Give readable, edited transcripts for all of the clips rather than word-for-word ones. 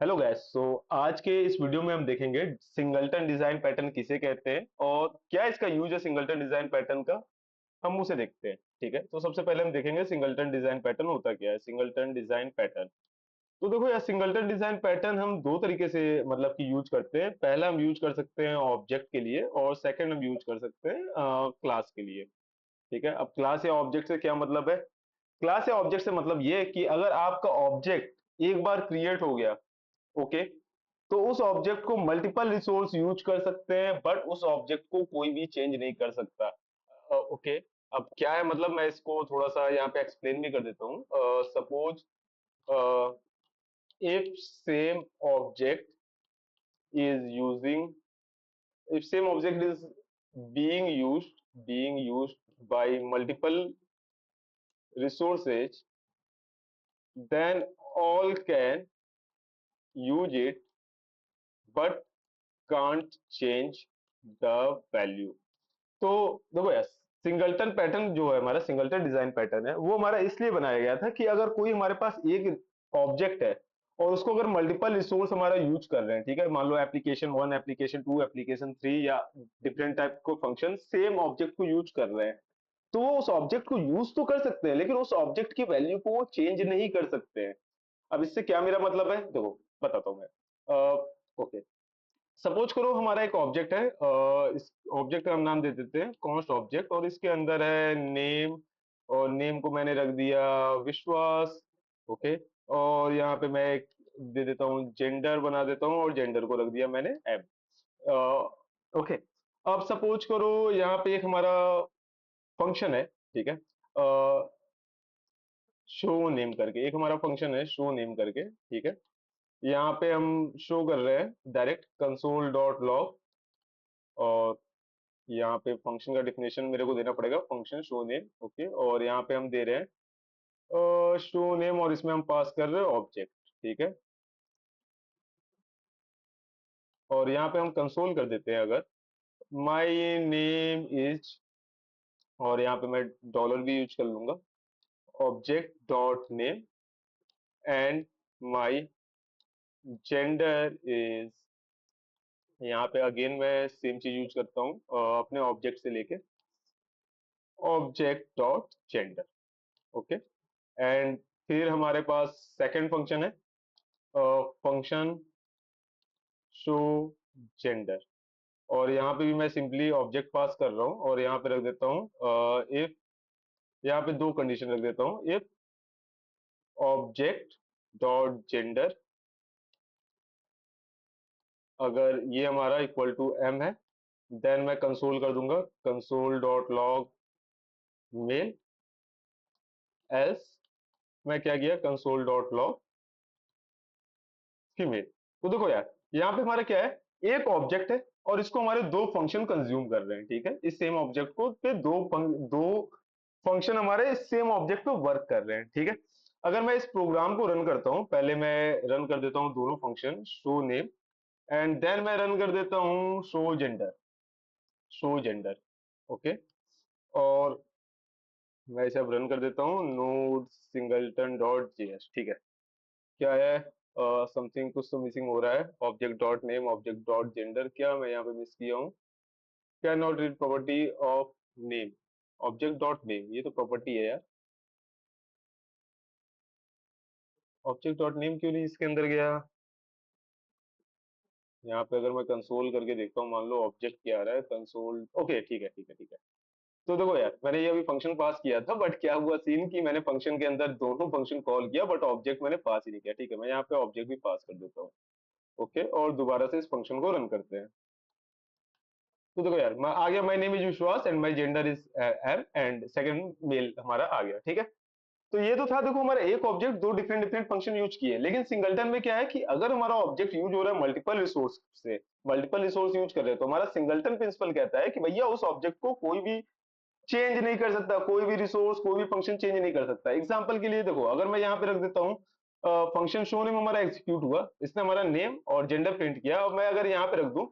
Hello guys. आज के इस वीडियो में हम देखेंगे सिंगलटन डिजाइन पैटर्न किसे कहते हैं और क्या इसका यूज है सिंगलटन डिजाइन पैटर्न का। हम उसे देखते हैं। ठीक है, तो सबसे पहले हम देखेंगे सिंगलटन डिजाइन पैटर्न होता क्या है। सिंगलटन डिजाइन पैटर्न, तो देखो यार, सिंगलटन डिजाइन पैटर्न हम दो तरीके से मतलब कि यूज करते हैं। पहला हम यूज कर सकते हैं ऑब्जेक्ट के लिए और सेकंड हम यूज कर सकते हैं क्लास के लिए। ठीक है, अब क्लास या ऑब्जेक्ट से क्या मतलब है। क्लास या ऑब्जेक्ट से मतलब ये है कि अगर आपका ऑब्जेक्ट एक बार क्रिएट हो गया, ओके, तो उस ऑब्जेक्ट को मल्टीपल रिसोर्स यूज कर सकते हैं बट उस ऑब्जेक्ट को कोई भी चेंज नहीं कर सकता। ओके, अब क्या है मतलब, मैं इसको थोड़ा सा यहाँ पे एक्सप्लेन भी कर देता हूँ। Suppose if same object is using if same object is being used by multiple resources, then all can use it but can't change the value। तो देखो यार, सिंगलटन पैटर्न जो है, हमारा सिंगलटन डिजाइन पैटर्न है, वो हमारा इसलिए बनाया गया था कि अगर कोई हमारे पास एक ऑब्जेक्ट है और उसको अगर मल्टीपल रिसोर्स हमारा यूज कर रहे हैं, ठीक है, मान लो application one, application two, application three या डिफरेंट टाइप को फंक्शन सेम ऑब्जेक्ट को यूज कर रहे हैं, तो वो उस ऑब्जेक्ट को यूज तो कर सकते हैं लेकिन उस ऑब्जेक्ट की वैल्यू को वो चेंज नहीं कर सकते हैं। अब इससे क्या मेरा मतलब है, देखो बताता हूँ मैं। ओके, सपोज करो हमारा एक ऑब्जेक्ट है, इस ऑब्जेक्ट का हम नाम दे देते हैं कॉन्स्ट ऑब्जेक्ट, और इसके अंदर है नेम, और नेम को मैंने रख दिया विश्वास। ओके, और यहाँ पे मैं एक दे देता हूँ जेंडर, बना देता हूँ, और जेंडर को रख दिया मैंने एम। ओके, अब सपोज करो यहाँ पे एक हमारा फंक्शन है, ठीक है, शो नेम करके एक हमारा फंक्शन है, शो नेम करके, ठीक है। यहाँ पे हम शो कर रहे हैं डायरेक्ट कंसोल डॉट लॉग, और यहाँ पे फंक्शन का डिफिनेशन मेरे को देना पड़ेगा, फंक्शन शो नेम। ओके, और यहाँ पे हम दे रहे हैं शो नेम, और इसमें हम पास कर रहे हैं ऑब्जेक्ट। ठीक है, और यहाँ पे हम कंसोल कर देते हैं अगर माई नेम इज, और यहाँ पे मैं डॉलर भी यूज कर लूंगा, object dot name and my gender is. यहाँ पे अगेन मैं सेम चीज यूज करता हूँ अपने ऑब्जेक्ट से लेके, object dot gender. Okay, and फिर हमारे पास सेकंड फंक्शन है, फंक्शन शो जेंडर, और यहाँ पे भी मैं सिंपली ऑब्जेक्ट पास कर रहा हूँ, और यहाँ पे रख देता हूँ इफ, यहाँ पे दो कंडीशन रख देता हूँ, इफ ऑब्जेक्ट डॉट जेंडर, अगर ये हमारा इक्वल टू एम है, देन मैं कंसोल कर दूंगा console dot log male, else मैं क्या किया कंसोल डॉट लॉग फीमेल। तो देखो यार, यहाँ पे हमारा क्या है, एक ऑब्जेक्ट है और इसको हमारे दो फंक्शन कंज्यूम कर रहे हैं। ठीक है, इस सेम ऑब्जेक्ट को पे दो फंक्शन हमारे इस सेम ऑब्जेक्ट पे वर्क कर रहे हैं। ठीक है, अगर मैं इस प्रोग्राम को रन करता हूँ, पहले मैं रन कर देता हूँ दोनों function show name, and then मैं रन कर देता हूँ show gender, show gender. Okay, और मैं इसे अब रन कर देता हूँ नोड सिंगलटन डॉट जेएस। ठीक है, क्या है, समथिंग कुछ तो मिसिंग हो रहा है, object dot name object dot gender, क्या मैं यहाँ पे मिस किया हूँ। Can not read property of name, object dot name, ये तो प्रॉपर्टी है यार, ऑब्जेक्ट डॉट नेम क्यों नहीं इसके अंदर गया। यहाँ पे अगर मैं कंसोल करके देखता हूँ, मान लो ऑब्जेक्ट क्या आ रहा है कंसोल। ओके, ठीक है ठीक है ठीक है। तो देखो यार, मैंने ये अभी फंक्शन पास किया था, बट क्या हुआ सीन कि मैंने फंक्शन के अंदर दोनों फंक्शन कॉल किया बट ऑब्जेक्ट मैंने पास ही नहीं किया। ठीक है, मैं यहाँ पे ऑब्जेक्ट भी पास कर देता हूँ। ओके, और दोबारा से इस फंक्शन को रन करते हैं। तो देखो यार, मैं आ गया, my name is Vishwas and my gender is M, and second male हमारा आ गया। ठीक है, तो ये तो था, देखो हमारा एक ऑब्जेक्ट दो डिफरेंट डिफरेंट फंक्शन यूज किए। लेकिन सिंगलटन में क्या है कि अगर हमारा ऑब्जेक्ट यूज हो रहा है मल्टीपल रिसोर्स से, मल्टीपल रिसोर्स यूज कर रहे हैं, तो हमारा सिंगलटन प्रिंसिपल कहता है कि भैया उस ऑब्जेक्ट को कोई भी चेंज नहीं कर सकता, कोई भी रिसोर्स कोई भी फंक्शन चेंज नहीं कर सकता। एग्जांपल के लिए देखो, अगर मैं यहाँ पे रख देता हूँ फंक्शन शो नेम, हमारा एग्जीक्यूट हुआ, इसने हमारा नेम और जेंडर प्रिंट किया, और मैं अगर यहाँ पे रख दूं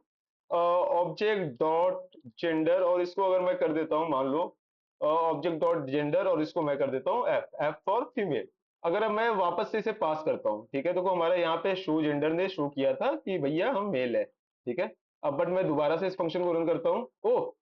ऑब्जेक्ट डॉट जेंडर, और इसको अगर मैं कर देता हूँ मान लो ऑब्जेक्ट डॉट जेंडर, और इसको मैं कर देता हूँ एफ, एफ फॉर फीमेल। अगर अब मैं वापस से इसे पास करता हूँ, ठीक है, तो हमारा यहाँ पे शो जेंडर ने शो किया था कि भैया हम मेल है, ठीक है। अब बट मैं दोबारा से इस फंक्शन को रन करता हूँ, ओह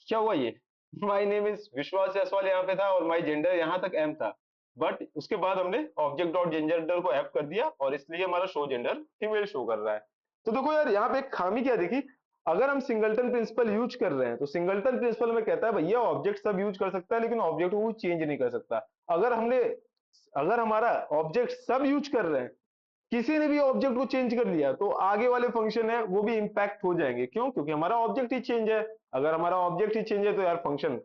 क्या हुआ ये, माई नेम इज विश्वास जायसवाल यहाँ पे था और माई जेंडर यहाँ तक एम था, बट उसके बाद हमने ऑब्जेक्ट डॉट जेंडर को एफ कर दिया और इसलिए हमारा शो जेंडर फीमेल शो कर रहा है। तो देखो यार यहाँ पे एक खामी क्या देखी, अगर हम सिंगलटन प्रिंसिपल यूज कर रहे हैं तो सिंगलटन प्रिंसिपल में कहता है भैया ऑब्जेक्ट सब यूज कर सकता है लेकिन ऑब्जेक्ट को चेंज नहीं कर सकता। अगर हमने अगर हमारा ऑब्जेक्ट सब यूज कर रहे हैं, किसी ने भी ऑब्जेक्ट को चेंज कर लिया तो आगे वाले फंक्शन है वो भी इंपैक्ट हो जाएंगे, क्यों, क्योंकि हमारा ऑब्जेक्ट ही चेंज है। अगर हमारा ऑब्जेक्ट ही चेंज है तो यार फंक्शन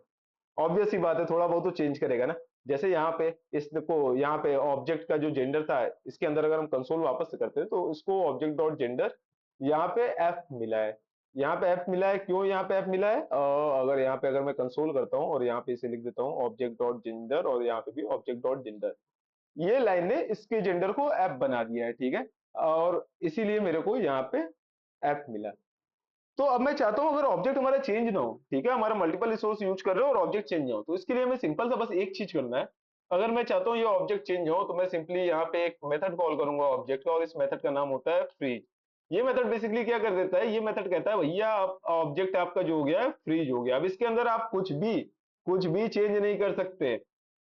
ऑब्वियस सी बात है थोड़ा बहुत तो चेंज करेगा ना। जैसे यहाँ पे इसको यहाँ पे ऑब्जेक्ट का जो जेंडर था इसके अंदर अगर हम कंसोल वापस से करते हैं तो इसको ऑब्जेक्ट डॉट जेंडर यहाँ पे एफ मिला है। यहाँ पे एफ मिला है, क्यों यहाँ पे एफ मिला है, अगर यहाँ पे अगर मैं कंसोल करता हूँ और यहाँ पे इसे लिख देता हूँ ऑब्जेक्ट डॉट जेंडर और यहाँ पे भी ऑब्जेक्ट डॉट जेंडर, ये लाइन ने इसके जेंडर को एफ बना दिया है, ठीक है। और इसीलिए मेरे को यहाँ पे एफ मिला। तो अब मैं चाहता हूं अगर ऑब्जेक्ट हमारा चेंज ना हो, ठीक है, हमारा मल्टीपल रिसोर्स यूज कर रहे हो और ऑब्जेक्ट चेंज ना हो, तो इसके लिए हमें सिंपल सा बस एक चीज करना है। अगर मैं चाहता हूँ ये ऑब्जेक्ट चेंज हो तो मैं सिंपली यहाँ पे एक मेथड कॉल करूंगा ऑब्जेक्ट का और इस मेथड का नाम होता है फ्रीज। ये मेथड बेसिकली क्या कर देता है, ये मेथड कहता है भैया ऑब्जेक्ट आपका जो हो गया है फ्रीज हो गया, अब इसके अंदर आप कुछ भी चेंज नहीं कर सकते,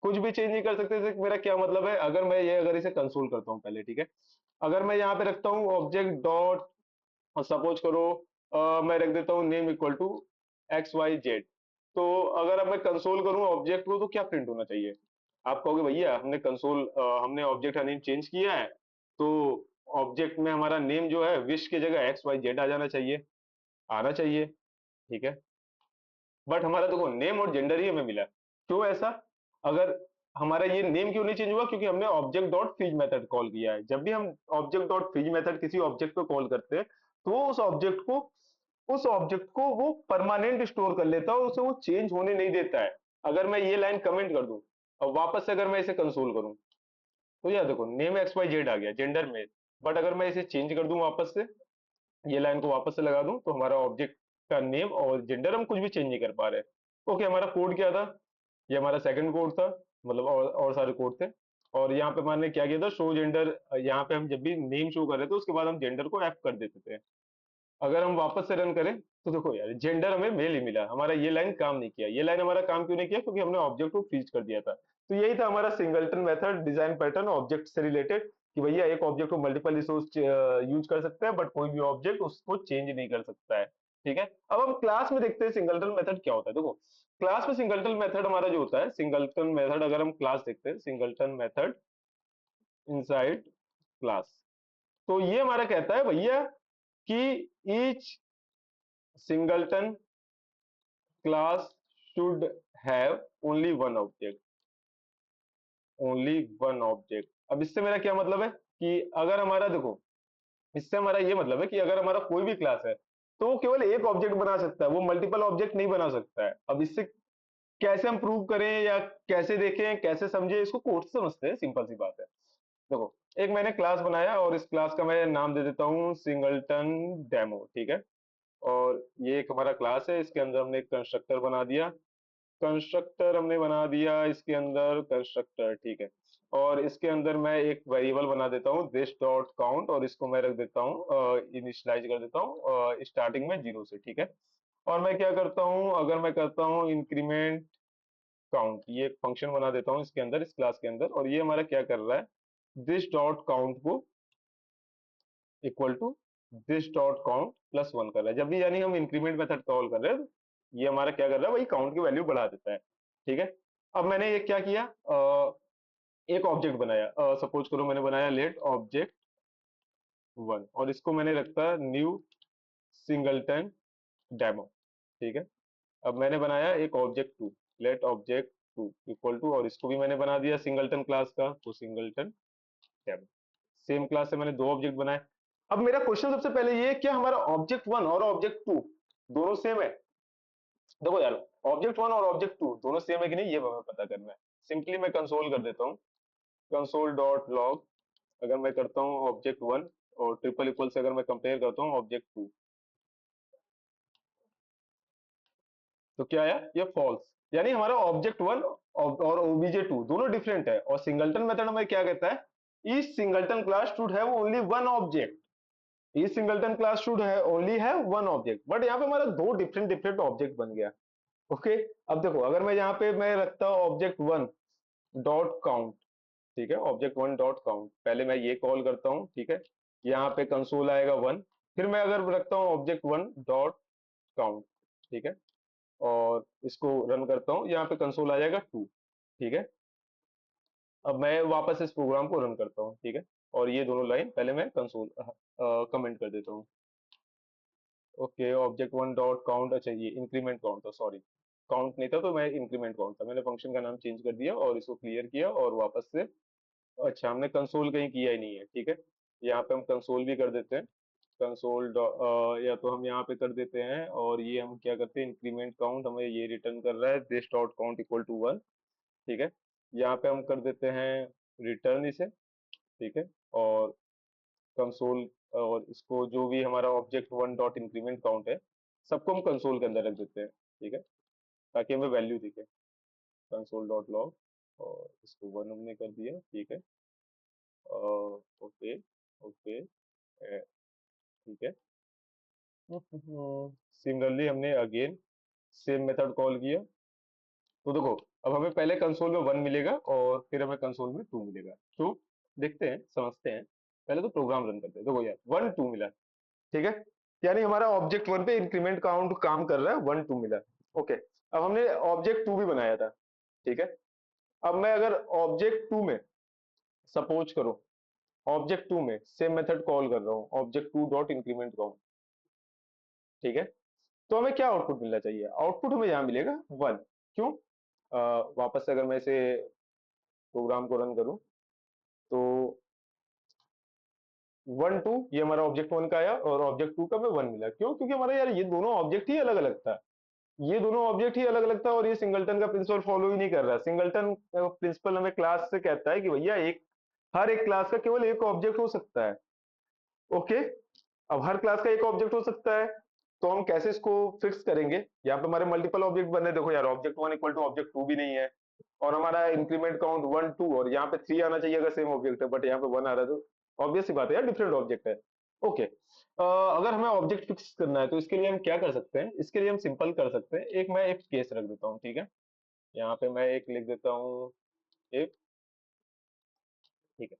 कुछ भी चेंज नहीं कर सकते। इससे मेरा क्या मतलब है, अगर मैं ये अगर इसे कंसोल करता हूँ पहले, ठीक है, अगर मैं यहाँ पे रखता हूँ ऑब्जेक्ट डॉट और सपोज करो मैं रख देता हूँ name equal to X Y Z, तो अगर अब मैं कंसोल करूँ ऑब्जेक्ट को तो क्या प्रिंट होना चाहिए, आप कहोगे भैया हमने कंसोल हमने ऑब्जेक्ट का नेम चेंज किया है तो ऑब्जेक्ट में हमारा नेम जो है विश की जगह एक्स वाई जेड आ जाना चाहिए, आना चाहिए, ठीक है। बट हमारा देखो नेम और जेंडर ही हमें मिला, क्यों ऐसा, अगर हमारा ये नेम क्यों नहीं चेंज हुआ, क्योंकि हमने object dot freeze method call किया है। जब भी हम ऑब्जेक्ट डॉट फ्रीज मेथड किसी ऑब्जेक्ट को कॉल करते हैं तो वो उस ऑब्जेक्ट को वो परमानेंट स्टोर कर लेता है और उसे वो चेंज होने नहीं देता है। अगर मैं ये लाइन कमेंट कर दूं और वापस से अगर मैं इसे कंसोल करूं तो यार देखो नेम एक्स वाई जेड आ गया, जेंडर मेल, बट अगर मैं इसे चेंज कर दूं वापस से, ये लाइन को वापस से लगा दूं तो हमारा ऑब्जेक्ट का नेम और जेंडर हम कुछ भी चेंज नहीं कर पा रहे। ओके, हमारा कोड क्या था, ये हमारा सेकंड कोड था, मतलब और सारे कोड थे। और यहाँ पे मैंने क्या किया था, शो जेंडर, यहाँ पे हम जब भी नेम शो कर रहे थे उसके बाद हम जेंडर को एफ कर देते थे। अगर हम वापस से रन करें तो देखो यार जेंडर हमें मेल ही मिला, हमारा ये लाइन काम नहीं किया, ये लाइन हमारा काम क्यों नहीं किया, क्योंकि हमने ऑब्जेक्ट को फ्रीज कर दिया था। तो यही था हमारा singleton method design pattern object से रिलेटेड, कि भैया एक ऑब्जेक्ट को मल्टीपल रिसोर्स यूज कर सकते हैं बट कोई भी ऑब्जेक्ट उसको चेंज नहीं कर सकता है, ठीक है। अब हम क्लास में देखते हैं सिंगलटन मेथड क्या होता है। देखो क्लास में सिंगलटन मेथड हमारा जो होता है, सिंगलटन मेथड अगर हम क्लास देखते हैं, सिंगलटन मेथड इनसाइड क्लास, तो ये हमारा कहता है भैया कि each singleton class should have only one object, only one object। अब इससे मेरा क्या मतलब है कि अगर हमारा देखो, इससे हमारा ये मतलब है कि अगर हमारा कोई भी क्लास है तो वो केवल एक ऑब्जेक्ट बना सकता है, वो मल्टीपल ऑब्जेक्ट नहीं बना सकता है। अब इससे कैसे हम प्रूव करें या कैसे देखें कैसे समझे, इसको कोड से समझते हैं, सिंपल सी बात है। देखो एक मैंने क्लास बनाया और इस क्लास का मैं नाम दे देता हूँ सिंगलटन डेमो, ठीक है। और ये एक हमारा क्लास है, इसके अंदर हमने एक कंस्ट्रक्टर बना दिया, कंस्ट्रक्टर हमने बना दिया इसके अंदर कंस्ट्रक्टर, ठीक है। और इसके अंदर मैं एक वेरिएबल बना देता हूँ दिस डॉट काउंट और इसको मैं रख देता हूँ इनिशियलाइज कर देता हूँ स्टार्टिंग में 0 से, ठीक है। और मैं क्या करता हूँ, अगर मैं करता हूँ इंक्रीमेंट काउंट, ये एक फंक्शन बना देता हूँ इसके अंदर, इस क्लास के अंदर, और ये हमारा क्या कर रहा है, दिस डॉट काउंट को equal to this dot count plus 1 कर रहा है। जब भी यानी हम इंक्रीमेंट मेथड कॉल कर रहे हैं ये हमारा क्या कर रहा है, वही काउंट की वैल्यू बढ़ा देता है, ठीक है। अब मैंने ये क्या किया, एक ऑब्जेक्ट बनाया, सपोज करो मैंने बनाया लेट ऑब्जेक्ट 1 और इसको मैंने रखा न्यू सिंगलटन डेमो, ठीक है। अब मैंने बनाया एक object 2, let object 2 equal to, और इसको भी मैंने बना दिया सिंगलटन क्लास का, तो सिंगलटन डेमो। सेम क्लास से मैंने दो ऑब्जेक्ट बनाए। अब मेरा क्वेश्चन सबसे पहले ये है, क्या हमारा ऑब्जेक्ट 1 और ऑब्जेक्ट 2 दोनों सेम है। देखो यार ऑब्जेक्ट 1 और ऑब्जेक्ट 2 दोनों सेम है कि नहीं ये हमें पता करना है। सिंपली मैं कंसोल कर देता हूँ, कंसोल डॉट लॉग, अगर मैं करता हूँ ऑब्जेक्ट 1 और ट्रिपल इक्वल से अगर मैं कंपेयर करता हूँ ऑब्जेक्ट 2, तो क्या आया, ये फॉल्स। यानी हमारा ऑब्जेक्ट वन और ओबीजे टू दोनों डिफरेंट है। और सिंगलटन मेथड हमें क्या कहता है, each singleton class should have only one object, each singleton class should है only have one object. But यहाँ पे हमारा दो डिफरेंट डिफरेंट ऑब्जेक्ट बन गया। ओके, अब देखो अगर मैं यहाँ पे मैं रखता हूँ ऑब्जेक्ट वन डॉट काउंट, ठीक है, ऑब्जेक्ट वन डॉट काउंट, पहले मैं ये कॉल करता हूँ, ठीक है, यहाँ पे कंसोल आएगा वन। फिर मैं अगर रखता हूँ ऑब्जेक्ट वन डॉट काउंट, ठीक है, और इसको रन करता हूँ, यहाँ पे कंसोल आ जाएगा टू, ठीक है। अब मैं वापस इस प्रोग्राम को रन करता हूँ, ठीक है, और ये दोनों लाइन पहले मैं कंसोल कमेंट कर देता हूँ। Okay, object one dot count, अच्छा ये इंक्रीमेंट काउंट था, सॉरी, काउंट नहीं था तो मैं इंक्रीमेंट काउंट था, मैंने फंक्शन का नाम चेंज कर दिया और इसको क्लियर किया और वापस से, अच्छा हमने कंसोल कहीं किया ही नहीं है, ठीक है, यहाँ पे हम कंसोल भी कर देते हैं, कंसोल या तो हम यहाँ पे कर देते हैं, और ये हम क्या करते हैं, इंक्रीमेंट काउंट हमें ये रिटर्न कर रहा है this dot count equal to one, ठीक है, यहाँ पे हम कर देते हैं रिटर्न इसे, ठीक है, और कंसोल, और इसको जो भी हमारा object one dot increment count है सबको हम कंसोल के अंदर रख देते हैं, ठीक है, ताकि हमें वैल्यू दिखे, कंसोल डॉट लॉग, और इसको वन हमने कर दिया, ठीक है, ओके ओके, ठीक है। सिमिलरली हमने अगेन सेम मेथड कॉल किया, तो देखो अब हमें पहले कंसोल में वन मिलेगा और फिर हमें कंसोल में टू मिलेगा, क्यों, देखते हैं समझते हैं, पहले तो प्रोग्राम रन करते हैं। देखो यार वन टू मिला, ठीक है, यानी हमारा ऑब्जेक्ट वन पे इंक्रीमेंट काउंट काम कर रहा है, वन टू मिला। ओके, अब हमने ऑब्जेक्ट टू भी बनाया था, ठीक है, अब मैं अगर ऑब्जेक्ट टू में सपोज करो, ऑब्जेक्ट टू में सेम मेथड कॉल कर रहा हूँ, object to dot increment count, ठीक है, तो हमें क्या आउटपुट मिलना चाहिए, आउटपुट हमें यहाँ मिलेगा वन, क्यों, वापस से अगर मैं इसे प्रोग्राम को रन करूं तो वन टू ये हमारा ऑब्जेक्ट वन का आया और ऑब्जेक्ट टू का हमें वन मिला, क्यों, क्योंकि हमारा यार ये दोनों ऑब्जेक्ट ही अलग अलग था, ये दोनों ऑब्जेक्ट ही अलग अलग था, और ये सिंगलटन का प्रिंसिपल फॉलो ही नहीं कर रहा। सिंगलटन प्रिंसिपल हमें क्लास से कहता है कि भैया एक, हर एक क्लास का केवल एक ऑब्जेक्ट हो सकता है। ओके, अब हर क्लास का एक ऑब्जेक्ट हो सकता है, तो हम कैसे इसको फिक्स करेंगे, यहाँ पे हमारे मल्टीपल ऑब्जेक्ट बने, देखो यार object one equal to object two भी नहीं है, और हमारा इंक्रीमेंट काउंट वन टू, और यहाँ पे थ्री आना चाहिए अगर सेम ऑब्जेक्ट है, बट यहाँ पे वन आ रहा है, तो ऑब्वियस सी बात है यार डिफरेंट ऑब्जेक्ट है। ओके, अगर हमें ऑब्जेक्ट फिक्स करना है तो इसके लिए हम क्या कर सकते हैं, इसके लिए हम सिंपल कर सकते हैं, एक मैं एक केस रख देता हूँ, ठीक है, यहाँ पे मैं एक लिख देता हूँ, एक, ठीक है,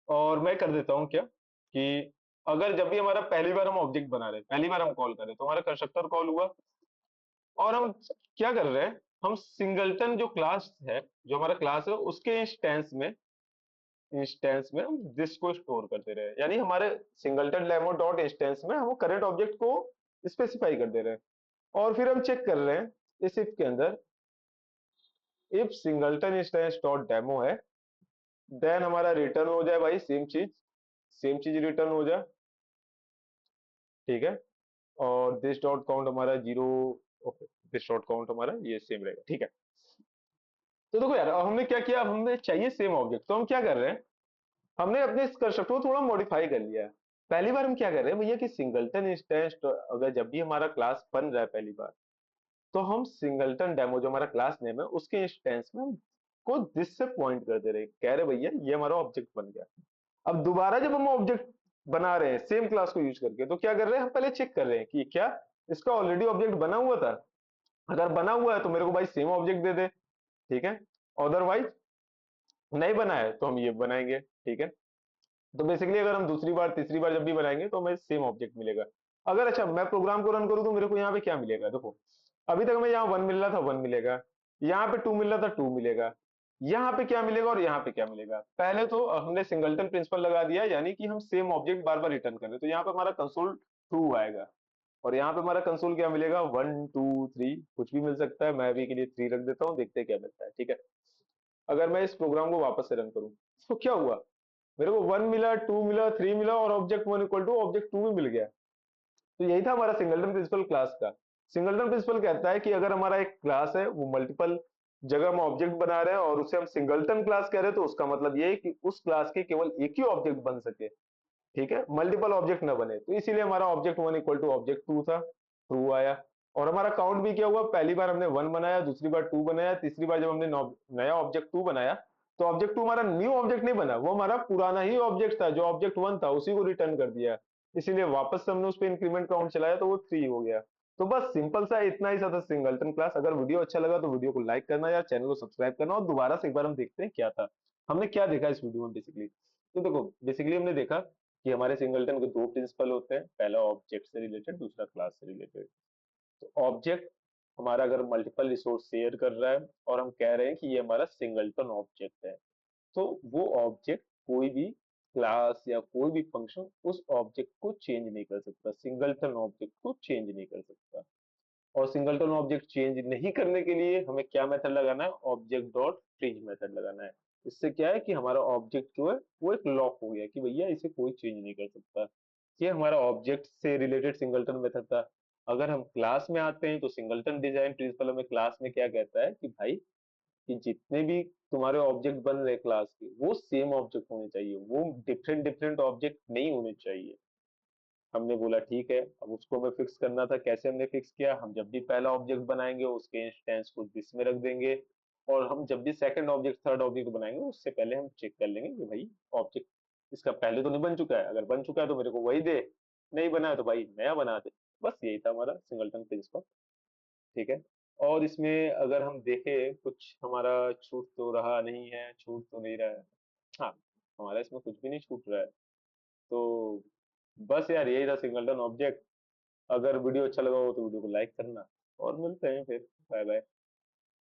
और मैं कर देता हूँ क्या कि अगर जब भी हमारा पहली बार हम ऑब्जेक्ट बना रहे हैं, पहली बार हम कॉल कर रहे हैं, तो हमारा कंस्ट्रक्टर कॉल हुआ, और हम क्या कर रहे हैं, हम सिंगलटन जो क्लास है, जो हमारा क्लास है उसके इंस्टेंस में हम दिस को स्टोर करते रहे, यानी हमारे सिंगलटन डेमो डॉट इंस्टेंस में हम करंट ऑब्जेक्ट को स्पेसिफाई कर दे रहे हैं, और फिर हम चेक कर रहे हैं इस इफ के अंदर, if singleton instance dot demo है, देन हमारा रिटर्न हो जाए भाई सेम चीज रिटर्न हो जाए, ठीक है, और दिस डॉट काउंट हमारा zero, okay, this dot count हमारा ये सेम रहेगा, ठीक है। तो देखो यार अब हमने क्या किया, अब हमें चाहिए सेम ऑब्जेक्ट, तो हम क्या कर रहे हैं, हमने अपने इस कंस्ट्रक्टर को थोड़ा मॉडिफाई कर लिया है। पहली बार हम क्या कर रहे हैं भैया कि सिंगलटन इंस्टेंस, अगर जब भी हमारा क्लास बन रहा है पहली बार, तो हम सिंगलटन डेमो जो हमारा क्लास नेम है उसके इंस्टेंस में हम को दिस से पॉइंट कर दे रहे हैं, कह रहे भैया ये हमारा ऑब्जेक्ट बन गया। अब दोबारा जब हम ऑब्जेक्ट बना रहे हैं सेम क्लास को यूज करके, तो क्या कर रहे हैं, हम पहले चेक कर रहे हैं कि क्या इसका ऑलरेडी ऑब्जेक्ट बना हुआ था, अगर बना हुआ है तो मेरे को भाई सेम ऑब्जेक्ट दे दे, ठीक है, अदरवाइज नहीं बना है तो हम ये बनाएंगे, ठीक है। तो बेसिकली अगर हम दूसरी बार तीसरी बार जब भी बनाएंगे तो हमें सेम ऑब्जेक्ट मिलेगा। अगर अच्छा मैं प्रोग्राम को रन करूं तो मेरे को यहाँ पे क्या मिलेगा, देखो अभी तक हमें यहाँ वन मिल रहा था वन मिलेगा, यहाँ पे टू मिल रहा था टू मिलेगा, यहाँ पे क्या मिलेगा और यहाँ पे क्या मिलेगा। पहले तो हमने सिंगलटन प्रिंसिपल लगा दिया, यानी कि हम सेम ऑब्जेक्ट बार बार रिटर्न कर रहे हैं, तो यहाँ पे हमारा कंसोल ट्रू आएगा, और यहाँ पे हमारा कंसोल क्या मिलेगा, वन टू थ्री, कुछ भी मिल सकता है, मैं अभी के लिए थ्री रख देता हूँ, देखते हैं क्या मिलता है, ठीक है। अगर मैं इस प्रोग्राम को वापस से रन करूँ तो क्या हुआ, मेरे को वन मिला, टू मिला, थ्री मिला, और object one equal to object two भी मिल गया। तो यही था हमारा सिंगलटन प्रिंसिपल क्लास का। सिंगलटन प्रिंसिपल कहता है कि अगर हमारा एक क्लास है वो मल्टीपल जगह हम ऑब्जेक्ट बना रहे हैं और उसे हम सिंगलटन क्लास कह रहे हैं, तो उसका मतलब ये है कि उस क्लास के केवल एक ही ऑब्जेक्ट बन सके, ठीक है, मल्टीपल ऑब्जेक्ट ना बने, तो इसीलिए हमारा object one equal to object two था, ट्रू आया। और हमारा काउंट भी क्या हुआ, पहली बार हमने 1 बनाया, दूसरी बार 2 बनाया, तीसरी बार जब हमने नया ऑब्जेक्ट 2 बनाया, तो ऑब्जेक्ट 2 हमारा न्यू ऑब्जेक्ट नहीं बना, वो हमारा पुराना ही ऑब्जेक्ट था, जो ऑब्जेक्ट 1 था उसी को रिटर्न कर दिया। इसीलिए वापस से हमने उस पर इंक्रीमेंट काउंट चलाया तो वो 3 हो गया। तो बस सिंपल सा इतना ही सा था सिंगलटन क्लास। अगर वीडियो अच्छा लगा तो वीडियो को लाइक करना या चैनल को सब्सक्राइब करना, और दोबारा से एक बार हम देखते हैं क्या था, हमने क्या देखा इस वीडियो में बेसिकली। तो देखो बेसिकली हमने देखा कि हमारे सिंगलटन के दो प्रिंसिपल होते हैं, पहला ऑब्जेक्ट से रिलेटेड, दूसरा क्लास से रिलेटेड। तो ऑब्जेक्ट हमारा अगर मल्टीपल रिसोर्स शेयर कर रहा है और हम कह रहे हैं कि ये हमारा सिंगलटन ऑब्जेक्ट है, तो वो ऑब्जेक्ट कोई भी क्लास या कोई भी फंक्शन उस ऑब्जेक्ट को चेंज नहीं कर सकता, सिंगलटन ऑब्जेक्ट को चेंज नहीं कर सकता। और सिंगलटन ऑब्जेक्ट चेंज नहीं करने के लिए हमें क्या मेथड लगाना है, ऑब्जेक्ट डॉट फ्रीज मेथड लगाना है। इससे क्या है कि हमारा ऑब्जेक्ट जो है वो एक लॉक हो गया कि भैया इसे कोई चेंज नहीं कर सकता। ये हमारा ऑब्जेक्ट से रिलेटेड सिंगलटन मेथड था। अगर हम क्लास में आते हैं तो सिंगलटन डिजाइन प्रिंसिपल हमें क्लास में क्या कहता है कि भाई कि जितने भी तुम्हारे ऑब्जेक्ट बन रहे क्लास के वो सेम ऑब्जेक्ट होने चाहिए, वो डिफरेंट डिफरेंट ऑब्जेक्ट नहीं होने चाहिए। हमने बोला ठीक है, अब उसको हमें फिक्स करना था। कैसे हमने फिक्स किया, हम जब भी पहला ऑब्जेक्ट बनाएंगे उसके इंस्टेंस को दिस में रख देंगे, और हम जब भी सेकंड ऑब्जेक्ट थर्ड ऑब्जेक्ट बनाएंगे उससे पहले हम चेक कर लेंगे कि भाई ऑब्जेक्ट इसका पहले तो नहीं बन चुका है, अगर बन चुका है तो मेरे को वही दे, नहीं बना है तो भाई नया बना दे। बस यही था हमारा सिंगलटन प्रिंसिपल। ठीक है। और इसमें अगर हम देखें कुछ हमारा छूट तो रहा नहीं है, छूट तो नहीं रहा है। हाँ, हमारा इसमें कुछ भी नहीं छूट रहा है। तो बस यार यही था सिंगलटन ऑब्जेक्ट। अगर वीडियो अच्छा लगा हो तो वीडियो को लाइक करना, और मिलते हैं फिर। Bye bye.